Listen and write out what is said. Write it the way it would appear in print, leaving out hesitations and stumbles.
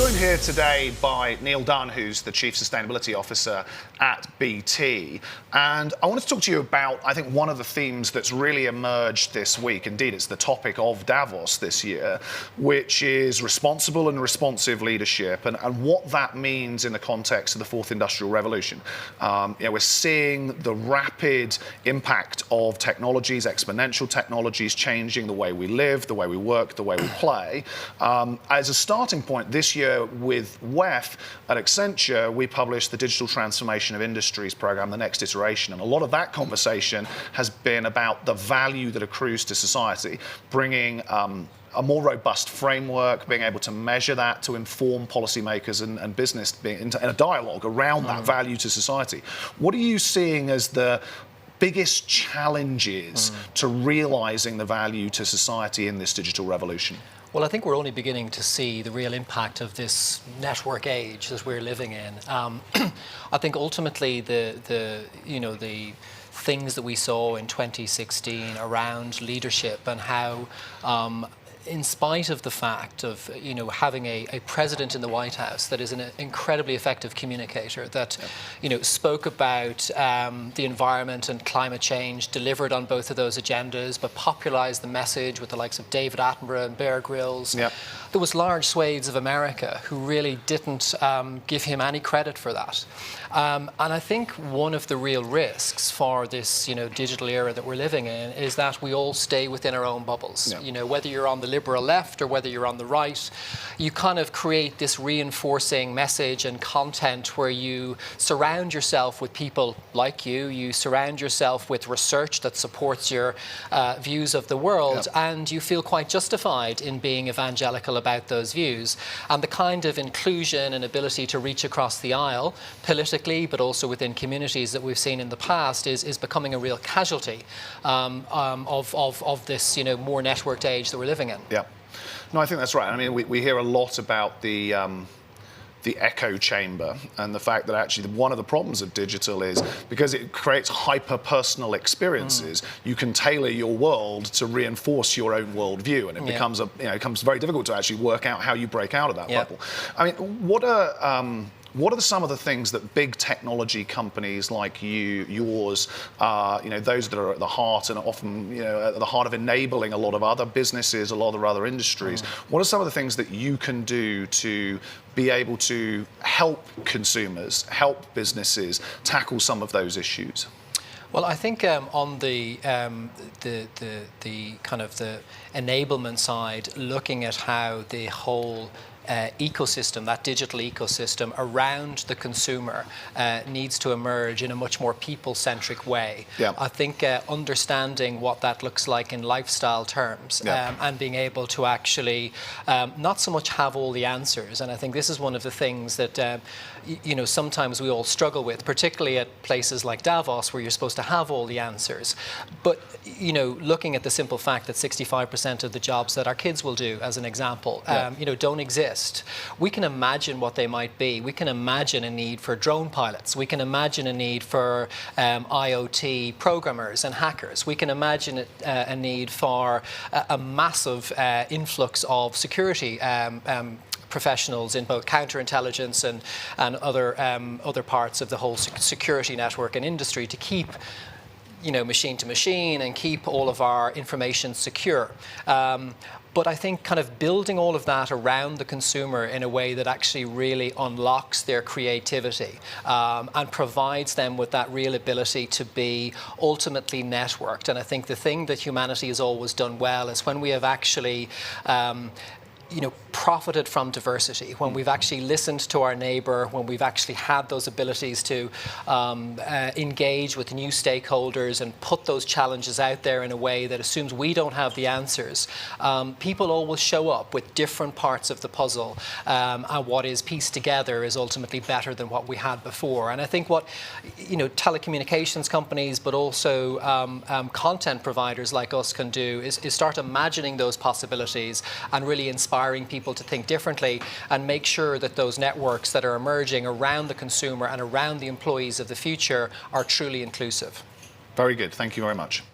joined here today by Niall Dunne, who's the Chief Sustainability Officer at BT. And I wanted to talk to you about, I think, one of the themes that's really emerged this week. Indeed, it's the topic of Davos this year, which is responsible and responsive leadership and what that means in the context of the fourth industrial revolution. We're seeing the rapid impact of technologies, exponential technologies, changing the way we live, the way we work, the way we play. As a starting point, this year with WEF at Accenture, we published the Digital Transformation of Industries program, the next iteration. And a lot of that conversation has been about the value that accrues to society, bringing a more robust framework, being able to measure that to inform policymakers and business in a dialogue around that value to society. What are you seeing as the biggest challenges to realizing the value to society in this digital revolution? Well, I think we're only beginning to see the real impact of this network age that we're living in. I think ultimately the things that we saw in 2016 around leadership and how in spite of the fact of having a president in the White House that is an incredibly effective communicator, that spoke about the environment and climate change, delivered on both of those agendas, but popularized the message with the likes of David Attenborough and Bear Grylls. Yep. There was large swathes of America who really didn't give him any credit for that. And I think one of the real risks for this digital era that we're living in is that we all stay within our own bubbles. Yep. Whether you're on the liberal left or whether you're on the right, you kind of create this reinforcing message and content where you surround yourself with people like you surround yourself with research that supports your views of the world, yep. And you feel quite justified in being evangelical about those views. And the kind of inclusion and ability to reach across the aisle politically, but also within communities that we've seen in the past is becoming a real casualty of this more networked age that we're living in. Yeah, no, I think that's right. I mean, we hear a lot about the echo chamber and the fact that actually one of the problems of digital is because it creates hyper-personal experiences, you can tailor your world to reinforce your own worldview, and it becomes becomes very difficult to actually work out how you break out of that bubble. I mean, what are some of the things that big technology companies like yours, those that are at the heart and often, at the heart of enabling a lot of other businesses, a lot of other industries, what are some of the things that you can do to be able to help consumers, help businesses tackle some of those issues? Well, I think on the kind of the enablement side, looking at how the whole ecosystem, that digital ecosystem around the consumer needs to emerge in a much more people-centric way. Yeah. I think understanding what that looks like in lifestyle terms, and being able to actually not so much have all the answers. And I think this is one of the things that sometimes we all struggle with, particularly at places like Davos where you're supposed to have all the answers. But looking at the simple fact that 65% of the jobs that our kids will do, as an example, don't exist. We can imagine what they might be. We can imagine a need for drone pilots. We can imagine a need for IoT programmers and hackers. We can imagine a need for a massive influx of security professionals in both counterintelligence and other parts of the whole security network and industry to keep machine to machine and keep all of our information secure. But I think kind of building all of that around the consumer in a way that actually really unlocks their creativity and provides them with that real ability to be ultimately networked. And I think the thing that humanity has always done well is when we have actually profited from diversity, when we've actually listened to our neighbour, when we've actually had those abilities to engage with new stakeholders and put those challenges out there in a way that assumes we don't have the answers, people always show up with different parts of the puzzle, and what is pieced together is ultimately better than what we had before. And I think what telecommunications companies, but also content providers like us can do is start imagining those possibilities and really inspiring people to think differently and make sure that those networks that are emerging around the consumer and around the employees of the future are truly inclusive. Very good. Thank you very much.